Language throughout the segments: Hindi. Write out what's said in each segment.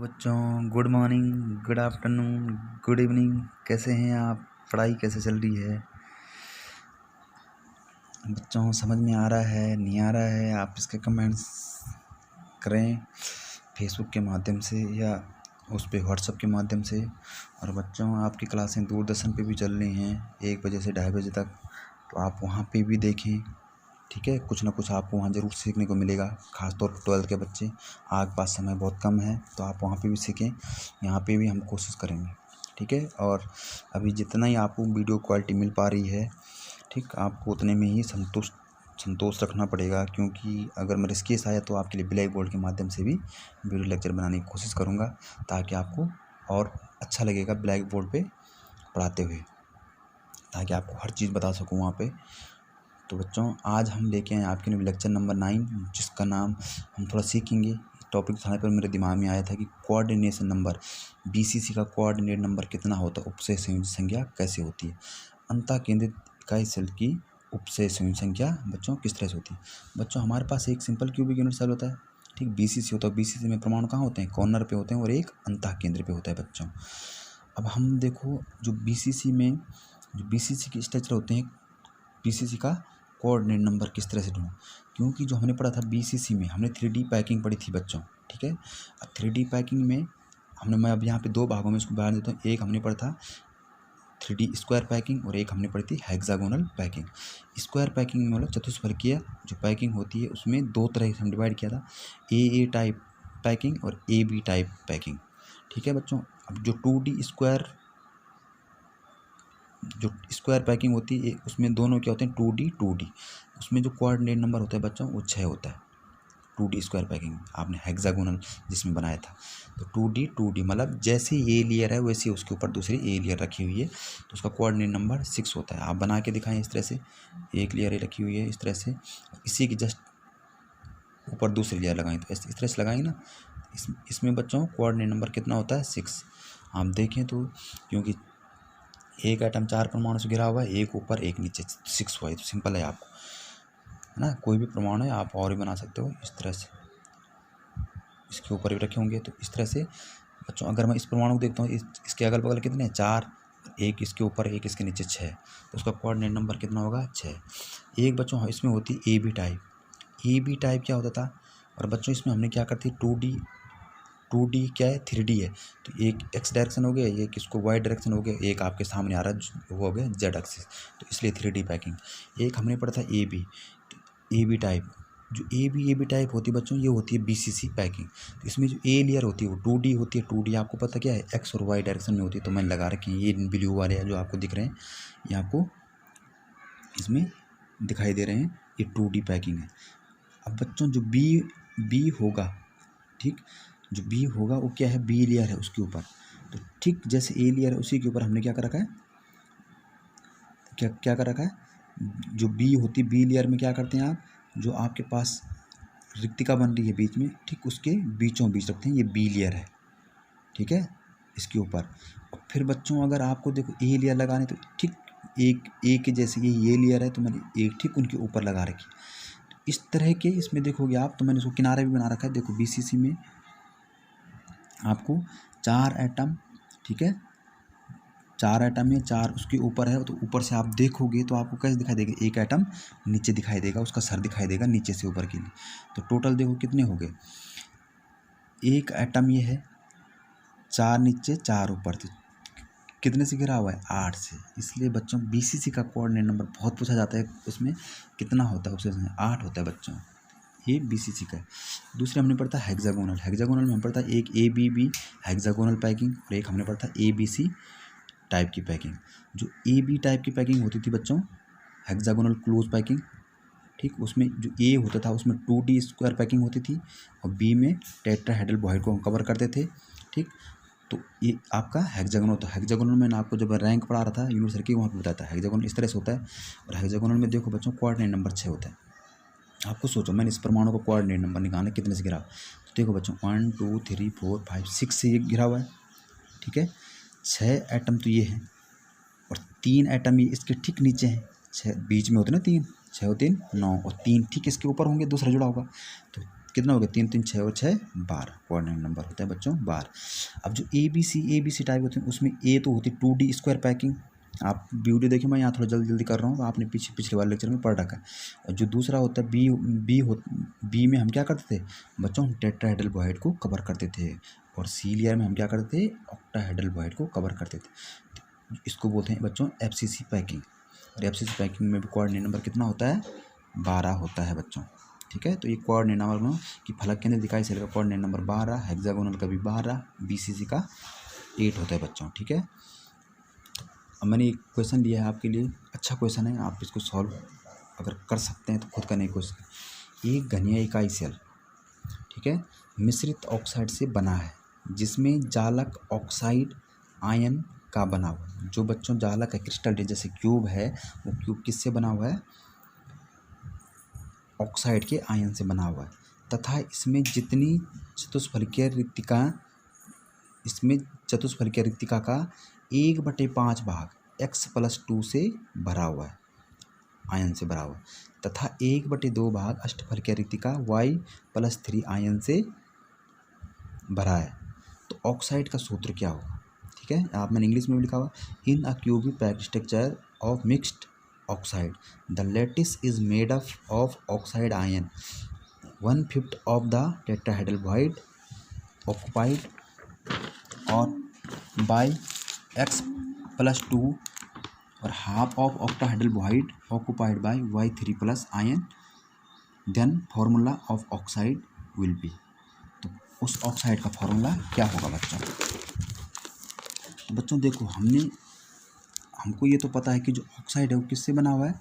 बच्चों, good morning, good afternoon, good evening. कैसे हैं आप? पढ़ाई कैसे चल रही है बच्चों? समझ में आ रहा है, नहीं आ रहा है? आप इसके कमेंट्स करें फेसबुक के माध्यम से या उस पर व्हाट्सएप के माध्यम से। और बच्चों, आपकी क्लासें दूरदर्शन पे भी चल रही हैं 1 बजे से 2:30 बजे तक, तो आप वहाँ पे भी देखें। ठीक है, कुछ ना कुछ आपको वहाँ ज़रूर सीखने को मिलेगा, ख़ासतौर पर 12th के बच्चे। आपके पास समय बहुत कम है, तो आप वहाँ पे भी सीखें, यहाँ पे भी हम कोशिश करेंगे। ठीक है, और अभी जितना ही आपको वीडियो क्वालिटी मिल पा रही है, ठीक, आपको उतने में ही संतोष रखना पड़ेगा, क्योंकि अगर मेरे केस आया तो आपके लिए ब्लैक बोर्ड के माध्यम से भी वीडियो लेक्चर बनाने की कोशिश करूँगा, ताकि आपको और अच्छा लगेगा ब्लैक बोर्ड पर पढ़ाते हुए, ताकि आपको हर चीज़ बता सकूँ वहाँ पर। तो बच्चों, आज हम लेके आए आपके लिए लेक्चर नंबर 9, जिसका नाम हम थोड़ा सीखेंगे। टॉपिक उठाने पर मेरे दिमाग में आया था कि कोऑर्डिनेशन नंबर, बीसीसी का कोऑर्डिनेट नंबर कितना होता है, उपसय संयोजी संख्या कैसे होती है, अंतः केंद्रित इकाई सेल की उपसय संयोजी संख्या बच्चों किस तरह से होती है। बच्चों, हमारे पास एक सिंपल क्यूबिक यूनिट सेल होता है, ठीक, बीसीसी होता है। बीसीसी में परमाणु कहाँ होते हैं? कॉर्नर पे होते हैं, और एक अंतः केंद्र पे होता है बच्चों। अब हम देखो, जो बीसीसी की स्ट्रक्चर होते हैं, बीसीसी का कोऑर्डिनेट नंबर किस तरह से ढूंढूं, क्योंकि जो हमने पढ़ा था बीसीसी में, हमने 3D पैकिंग पढ़ी थी बच्चों। ठीक है, अब 3D पैकिंग में मैं अब यहाँ पे 2 भागों में इसको बांट देता हूँ। एक हमने पढ़ा था 3D स्क्वायर पैकिंग, और एक हमने पढ़ी थी हेक्सागोनल पैकिंग। स्क्वायर पैकिंग में मतलब चतुष्फलकीय जो पैकिंग होती है, उसमें 2 तरह से हम डिवाइड किया था, ए टाइप पैकिंग और AB टाइप पैकिंग। ठीक है बच्चों, अब जो 2D स्क्वायर पैकिंग होती है, उसमें दोनों क्या होते हैं, 2D। उसमें जो कोऑर्डिनेट नंबर होता है बच्चों, वो 6 होता है। 2D स्क्वायर पैकिंग आपने हेक्सागोनल जिसमें बनाया था, तो 2D मतलब जैसे ये लेयर है वैसे उसके ऊपर दूसरी ए लेयर रखी हुई है, तो उसका कोऑर्डिनेट नंबर 6 होता है। आप बना के दिखाएं इस तरह से, एक लेयर रखी हुई है इस तरह से, इसी की जस्ट ऊपर दूसरी लेयर लगाएं, तो इस तरह से लगाएंगे ना। इसमें बच्चों कोऑर्डिनेट नंबर कितना होता है? 6। आप देखें तो, क्योंकि एक एटम 4 परमाणु से घिरा हुआ है, एक ऊपर एक नीचे, 6 हुआ है, तो सिंपल है आपको, है ना। कोई भी परमाणु है आप और भी बना सकते हो इस तरह से, इसके ऊपर भी रखे होंगे, तो इस तरह से बच्चों। अगर मैं इस परमाणु को देखता हूँ, इसके अगल बगल कितने हैं? 4, एक इसके ऊपर एक इसके नीचे 6, तो उसका कोऑर्डिनेट नंबर कितना होगा? 6। एक बच्चों इसमें होती है AB टाइप। AB टाइप क्या होता था? और बच्चों इसमें हमने क्या करती है, 2D क्या है, 3D है, तो एक x डायरेक्शन हो गया, एक इसको y डायरेक्शन हो गया, एक आपके सामने आ रहा है वो हो गया z एक्सिस, तो इसलिए 3D पैकिंग। एक हमने पढ़ा था AB, तो AB टाइप, जो AB टाइप होती है बच्चों, ये होती है BCC पैकिंग। तो इसमें जो A लेयर होती है वो 2D होती है। 2D आपको पता क्या है, x और y डायरेक्शन में होती है, तो मैंने लगा रखे हैं ये ब्लू वाले हैं जो आपको दिख रहे हैं, ये आपको इसमें दिखाई दे रहे हैं, ये 2D पैकिंग है। अब बच्चों जो B होगा, ठीक, जो B होगा वो क्या है, B लेयर है उसके ऊपर, तो ठीक जैसे A लेयर है उसी के ऊपर हमने क्या कर रखा है, क्या कर रखा है, जो B होती है, B लेयर में क्या करते हैं आप, जो आपके पास रिक्तिका बन रही है बीच में, ठीक उसके बीचों बीच रखते हैं, ये B लेयर है। ठीक है, इसके ऊपर। और फिर बच्चों अगर आपको देखो A लेयर लगाने, तो ठीक एक A के जैसे ये लेयर है, तो मैंने एक ठीक उनके ऊपर लगा रखी। तो इस तरह के इसमें देखोगे आप, तो मैंने इसको किनारे भी बना रखा है। देखो BCC में आपको 4 एटम, ठीक है, 4 एटम है, 4 उसके ऊपर है, तो ऊपर से आप देखोगे तो आपको कैसे दिखाई देगा, एक एटम नीचे दिखाई देगा, उसका सर दिखाई देगा नीचे से ऊपर के लिए। तो टोटल देखो कितने हो गए, एक एटम ये है, 4 नीचे 4 ऊपर, तो कितने से घिरा हुआ है? 8 से। इसलिए बच्चों BCC का कोऑर्डिनेट नंबर बहुत पूछा जाता है, उसमें कितना होता है, उससे 8 होता है बच्चों, ये BCC का है। दूसरे हमने पढ़ा था हेक्सागोनल में हम पढ़ा था एक ABB हेक्सागोनल पैकिंग, और एक हमने पढ़ा था ABC टाइप की पैकिंग। जो AB टाइप की पैकिंग होती थी बच्चों, हेक्सागोनल क्लोज पैकिंग, ठीक, उसमें जो A होता था उसमें 2D स्क्वायर पैकिंग होती थी, और B में टेट्राहेड्रल बॉइड को हम कवर करते थे। ठीक, तो ये आपका हेक्सागोनल होता है। हेक्सागोनल में आपको जब रैंक पढ़ा रहा था यूनिवर्सिटी, वहाँ पर बताया था हेक्सागोनल इस तरह से होता है। और हेक्सागोनल में देखो बच्चों कोऑर्डिनेट नंबर 6 होता है। आपको सोचो, मैंने इस परमाणु का कोऑर्डिनेट नंबर निकालना, कितने से घिरा, तो देखो बच्चों 1 2 3 4 5 6 से ये घिरा हुआ है। ठीक है, 6 एटम तो ये हैं, और 3 एटम ये इसके ठीक नीचे हैं, 6 बीच में होते ना 3, 6 और 3 9, और 3 ठीक इसके ऊपर होंगे, दूसरा जुड़ा होगा, तो कितना हो गया, 3 3 6 और 6 12 कोऑर्डिनेट नंबर होता है बच्चों 12। अब जो ए बी सी टाइप होते हैं उसमें ए तो होती है 2D स्क्वायर पैकिंग, आप वीडियो देखिए, मैं यहाँ थोड़ा जल्दी कर रहा हूँ, आपने पिछले वाले लेक्चर में पढ़ रखा है। और जो दूसरा होता है बी में हम क्या करते थे बच्चों, हम टेट्राहेड्रल को कवर करते थे, और सी लेयर में हम क्या करते थे, ऑक्टाहेड्रल को कवर करते थे। इसको बोलते हैं बच्चों FCC पैकिंग। और FCC पैकिंग में भी कोऑर्डिनेट नंबर कितना होता है, 12 होता है बच्चों। ठीक है, तो ये कोऑर्डिनेट नंबर कि फलक के अंदर दिखाई सेल का कोऑर्डिनेट नंबर 12, हेक्सागोनल का भी 12, BCC का 8 होता है बच्चों। ठीक है, अब मैंने एक क्वेश्चन लिया है आपके लिए, अच्छा क्वेश्चन है, आप इसको सॉल्व अगर कर सकते हैं तो खुद करने की कोशिश। एक घनीय इकाई सेल, ठीक है, मिश्रित ऑक्साइड से बना है, जिसमें जालक ऑक्साइड आयन का बना हुआ। जो बच्चों जालक है, क्रिस्टल जैसे क्यूब है, वो क्यूब किससे बना हुआ है, ऑक्साइड के आयन से बना हुआ है, तथा इसमें चतुष्फलकीय रिक्तिका का 1/5 भाग X+2 से भरा हुआ है, आयन से भरा हुआ है, तथा 1/2 भाग अष्टफलकीय रिक्तिका Y+3 आयन से भरा है। तो ऑक्साइड का सूत्र क्या होगा, ठीक है, आप मैंने इंग्लिश में भी लिखा हुआ, in a cubic packed structure of mixed oxide the lattice is made up of oxide ion 1/5 of the tetrahedral void occupied और बाय X+2 और half of octahedral void occupied by Y3+ ion, then formula of oxide will be. तो उस ऑक्साइड का फार्मूला क्या होगा बच्चों। तो बच्चों देखो, हमको ये तो पता है कि जो ऑक्साइड है वो किससे बना हुआ है,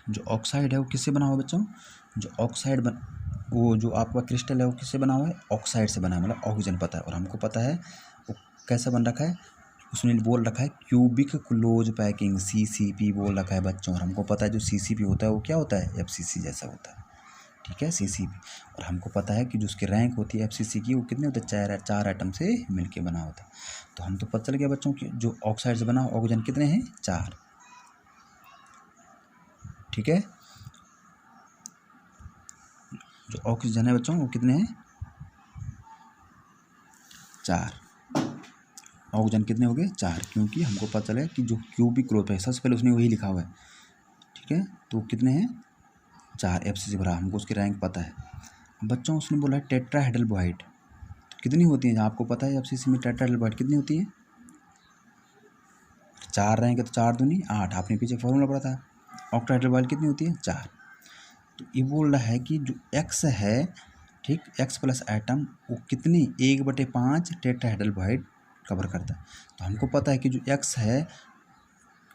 जो ऑक्साइड है वो किससे बना हुआ है बच्चों, जो ऑक्साइड वो जो आपका क्रिस्टल है वो किससे बना हुआ है, ऑक्साइड से बना है, मतलब ऑक्सीजन पता है। और हमको पता है वो कैसा बन रखा है, उसने बोल रखा है क्यूबिक क्लोज पैकिंग CCP बोल रखा है बच्चों। और हमको पता है जो CCP होता है वो क्या होता है, FCC जैसा होता है, ठीक है, CCP। और हमको पता है कि जो उसकी रैंक होती है FCC की, वो कितने होते हैं, 4 आइटम से मिलके बना होता है। तो हम तो पता चल गया बच्चों कि जो ऑक्साइड से बना ऑक्सीजन कितने हैं, 4, ठीक है। जो ऑक्सीजन है बच्चों वो कितने हैं, 4, ऑक्सीजन कितने हो गए, 4, क्योंकि हमको पता चला कि जो क्यूबिक क्लोज है, सबसे पहले उसने वही लिखा हुआ है, ठीक है, तो कितने हैं, 4, FCC भरा, हमको उसकी रैंक पता है। बच्चों उसने बोला है टेट्राहेड्रल वॉइड, तो कितनी होती है, आपको पता है FCC में टेट्राहेड्रल वॉइड कितनी होती है, 4 रहेंगे तो 4 दूनी 8, आपने पीछे फॉर्मूला पढ़ा था। ऑक्टाहेड्रल वॉइड कितनी होती है, 4। तो ये बोल रहा है कि जो X है, ठीक, X+ आइटम वो कितनी 1/5 टेट्राहेड्रल वॉइड कवर करता है। तो हमको पता है कि जो X है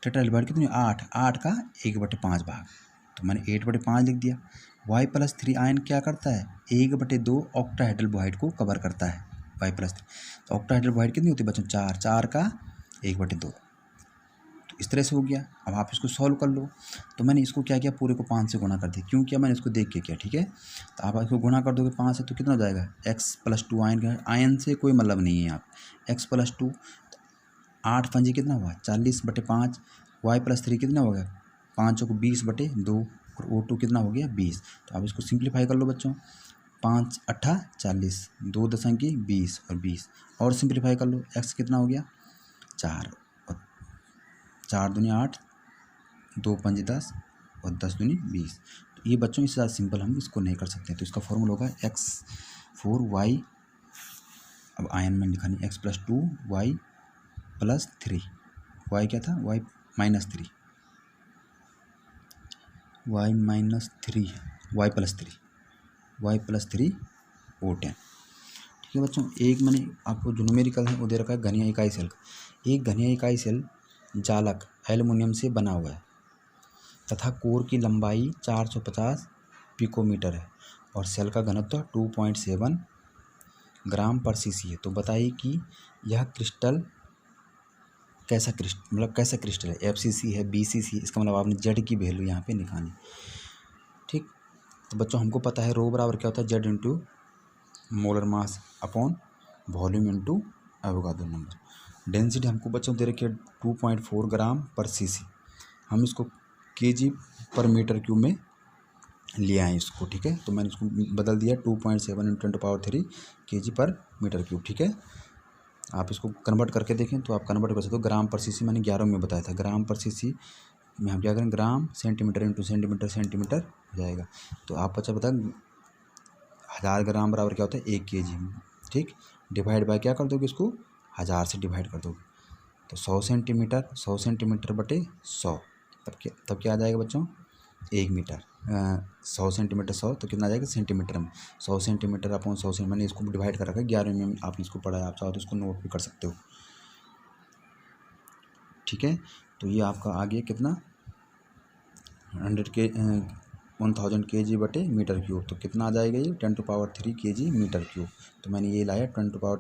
टेट्राहेड्रल वॉइड कितनी, 8 का 1/5 भाग, तो मैंने 8/5 लिख दिया। Y+3 आयन क्या करता है, 1/2 ऑक्टाहेड्रल वॉइड को कवर करता है, Y+3। तो ऑक्टाहेड्रल वॉइड कितनी होती है बच्चों, 4 का 1/2। तो इस तरह से हो गया। अब आप इसको सॉल्व कर लो। तो मैंने इसको क्या किया, पूरे को 5 से गुणा कर दिया। क्यों किया, मैंने इसको देख के किया, ठीक है। तो आप इसको गुणा कर दोगे 5 से तो कितना हो जाएगा, X+2 आयन का, आयन से कोई मतलब नहीं है, आप X+2, 8 पंजे कितना हुआ, 40/5, Y+3 कितना हो गया, 5 को 20/2, और O2 कितना हो गया, 20। तो आप इसको सिंप्लीफाई कर लो बच्चों, 5 8 40, 2 दशंकी 20 और 20, और सिंप्लीफाई कर लो, X कितना हो गया, 4, और 4 दूनी 8, 2 पंजे 10, और 10 दूनी 20। तो ये बच्चों इससे ज़्यादा सिंपल हम इसको नहीं कर सकते। तो इसका फॉर्मूला होगा X4Y, अब आयन में लिखा नहीं, X+2 Y+3, Y क्या था, Y-3, Y+3 O10, ठीक है बच्चों। एक मैंने आपको जो न्यूमेरिकल है वो दे रखा है घनीय इकाई सेल का। एक घनीय इकाई सेल जालक एल्युमिनियम से बना हुआ है तथा कोर की लंबाई 450 पिकोमीटर है और सेल का घनत्व 2.7 ग्राम पर cc है। तो बताइए कि यह क्रिस्टल कैसा क्रिस्टल है, FCC है, BCC है, इसका मतलब आपने Z की वैल्यू यहाँ पे निकालनी, ठीक। तो बच्चों हमको पता है रो बराबर क्या होता है, Z into molar mass upon volume into Avogadro number. Density हमको बच्चों दे रखी है 2.4 ग्राम पर cc, हम इसको kg पर मीटर क्यूब में ले आए इसको, ठीक है। तो मैंने इसको बदल दिया 2.7 × 10⁻³ kg पर मीटर क्यूब, ठीक है। आप इसको कन्वर्ट करके देखें तो आप कन्वर्ट कर सकते हो। ग्राम पर सीसी मैंने 11 में बताया था, ग्राम पर सीसी में हम क्या करें, gram centimetre into centimetre centimetre हो जाएगा। तो आप बच्चा बता 1000 ग्राम बराबर क्या होता है 1 kg, ठीक। डिवाइड बाय क्या कर दोगे, इसको 1000 से डिवाइड कर दोगे तो 100 सेंटीमीटर बटे 100, तब क्या आ जाएगा बच्चों 1 मीटर। 100 सेंटीमीटर 100 तो कितना आ जाएगा सेंटीमीटर में, 100 सेंटीमीटर अपॉन 100 सेंटीमीटर। मैंने इसको डिवाइड कर रखा है 11 में, आप इसको पढ़ा है, आप चाहो तो इसको नोट भी कर सकते हो, ठीक है। तो ये आपका आ गया कितना 1000 kg बटे मीटर क्यूब, तो कितना आ जाएगा ये 10⁻³ kg मीटर क्यूब। तो मैंने ये लाया 10⁻³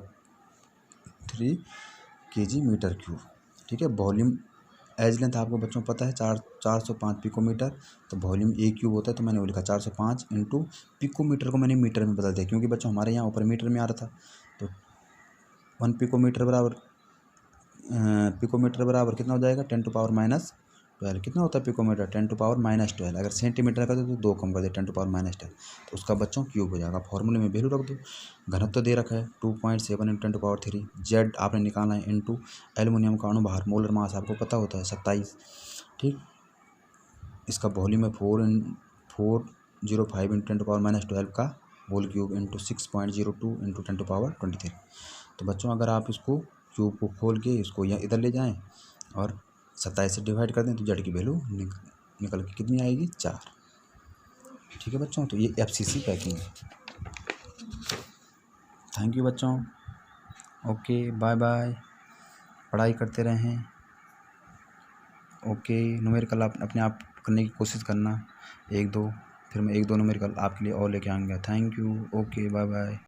kg मीटर क्यूब, ठीक है। वॉल्यूम एज लेंथ आपको बच्चों पता है 405 पिकोमीटर, तो वॉल्यूम ए क्यूब होता है, तो मैंने वो लिखा 405 इंटू पिकोमीटर को मैंने मीटर में बदल दिया, क्योंकि बच्चों हमारे यहाँ ऊपर मीटर में आ रहा था। तो 1 पिकोमीटर बराबर कितना हो जाएगा 10⁻−12। कितना होता है पिकोमीटर 10⁻−12। अगर सेंटीमीटर का तो 2 कम कर दे 10⁻−12, तो उसका बच्चों क्यूब हो जाएगा। फॉर्मूले में वैल्यू रख दो, घनत्व दे रखा है 2.7 × 10⁻³। जेड आपने निकालना है इंटू एल्युमिनियम का अणु भार, मोलर मास आपको पता होता है 27, ठीक। इसका वॉल्यूम है 405 × 10⁻−12 का होल क्यूब इंटू 6.02 × 10⁻23। तो बच्चों अगर आप इसको क्यूब को खोल के इसको यहाँ इधर ले जाएं और 27 से डिवाइड कर दें तो जेड की वैल्यू निकल के कितनी आएगी 4, ठीक है बच्चों। तो ये FCC पैकिंग है। थैंक यू बच्चों, ओके बाय बाय, पढ़ाई करते रहें, ओके। न्यूमेरिकल आप अपने आप करने की कोशिश करना 1-2, फिर मैं 1-2 न्यूमेरिकल आपके लिए और लेके आऊँगा। Thank you, okay bye bye.